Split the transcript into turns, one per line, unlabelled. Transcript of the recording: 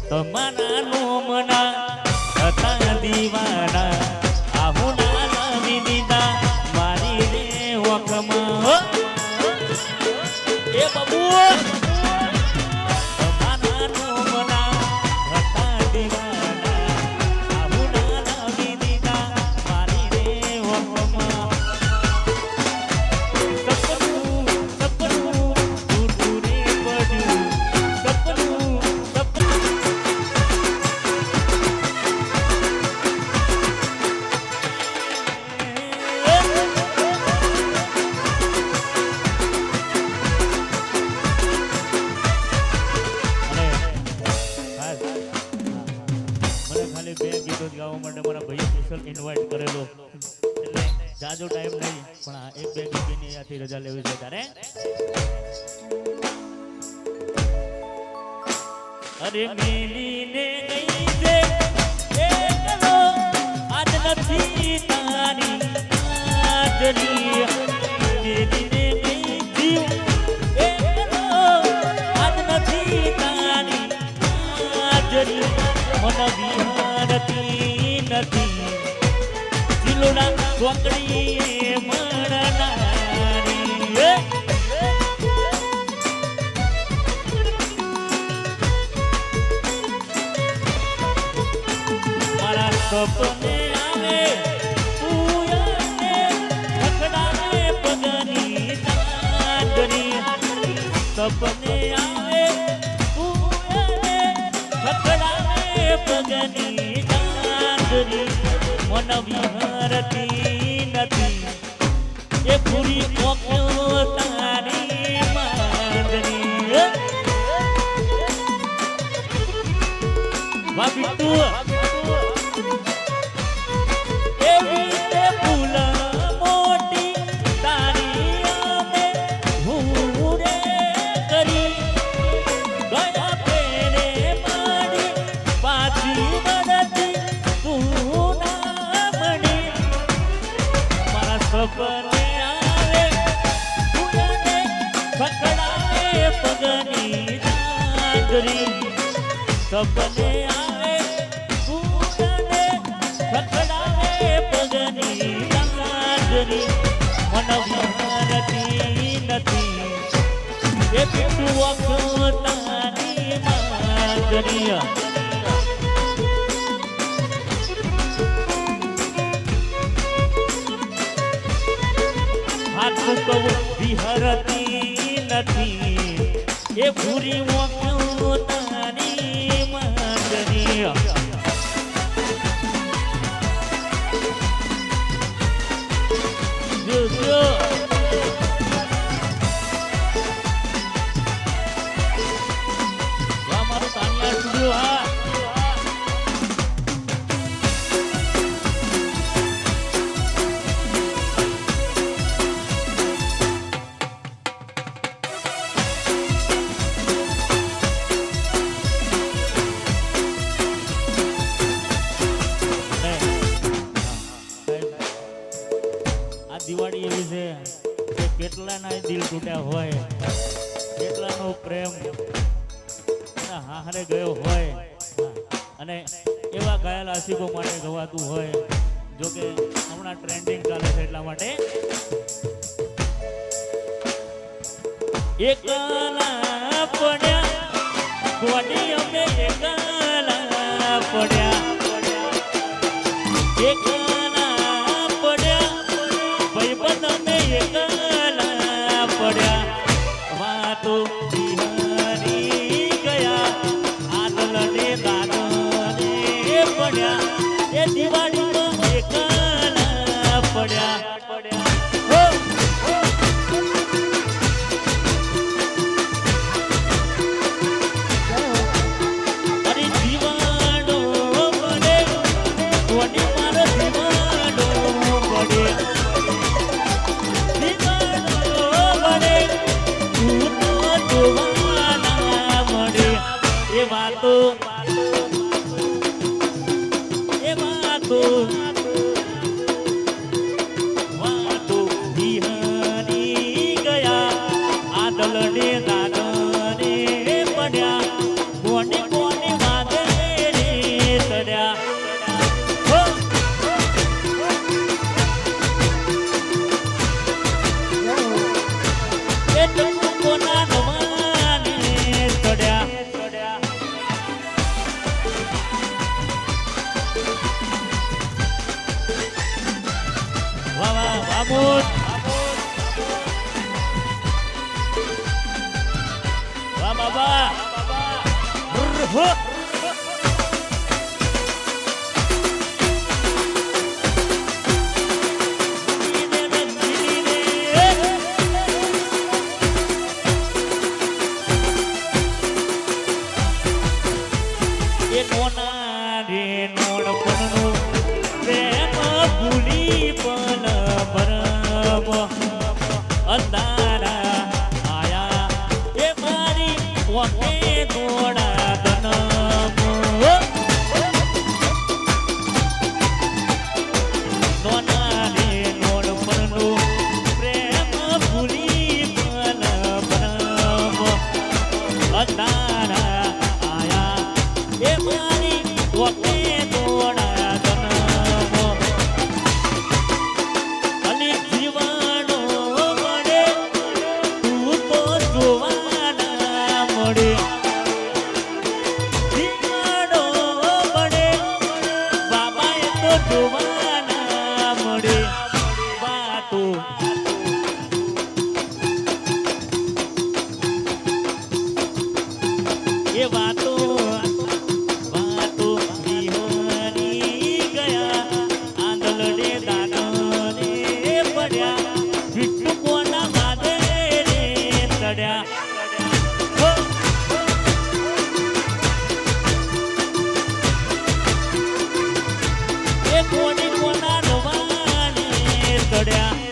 તમારા નોમના હતા દીવાના આહુના લાવી દીધા મારી રે વખમાં એ બબુ તમારા નોમના હતા દીવાના આહુના લાવી દીધા મારી રે વખમાં ઇન્વાઇટ કરેલો એટલે જાજો ટાઈમ નહીં પણ આ એક બે ગીતની આથી રજા લેવી છે તારે અરે મિલીને ગઈ છે એકલો આજ નથી તારી હાજરી મિલીને ગઈ જીવ એકલો આજ નથી તારી હાજરી મન વિહારતી નથી જીલોડા કોકડીએ મણનારી મારા સપને આવે ઉયાને ખખડાવે પગની તાંડરી સપને આવે ઉયાને ખખડાવે પગની તાંડરી મન વિહારતી નથી એ પૂરી ઓક્યો તારી માંદની વા બિટ્ટુ એવી તે ફૂલ મોટી તારી આમે હુરે કરી ગયા પેરે માડી પાછી વળતી તું સપને આવે ઉયાને ખખડાવે પગની તાંડરી સપને આવે ઉયાને ખખડાવે પગની તાંડરી મન વિહારતી નથી એ પીટું વખો તારી માંદરી કહું વિહરતી નથી એ ભૂરી મોક્યો તારી માંદરી જો મારું તાનિયા સ્ટુડિયો હા દિવાળી એવી છે કે કેટલાના દિલ તૂટ્યા હોય કેટલાનો પ્રેમ હારે ગયો હોય અને એવા ઘાયલ આશિકો માટે ગવાતું હોય જો કે હમણાં ટ્રેન્ડિંગ ચાલે છે એટલા માટે એકલા પડ્યા કોડી અમે એકલા પડ્યા એકલા પડ્યા વાતો બિહારી ગયા આદલને દાદને પડ્યા એ દિવાળીમાં એકલા પડ્યા અરે દીવાડો પડે કોને મારો દીવાડો પડે વાતો બિહારી ગયા આદલને દાદને પડ્યા કોને કોને વાગે બાબા હો અંધારા આયા એ મારી વખતે થોડા દનમો નોનાને નોડ પરનું પ્રેમ ભૂલી પણ બનમો અંધારા આયા એ મારી વખતે થોડા દનમો અલી જીવાનો એ વાતો વાતો વિહરી ગયા આંધળડે દાદને પડ્યા વિષ્ણુ કોના માદે રે ચડ્યા એ કોની કોના રવાને ચડ્યા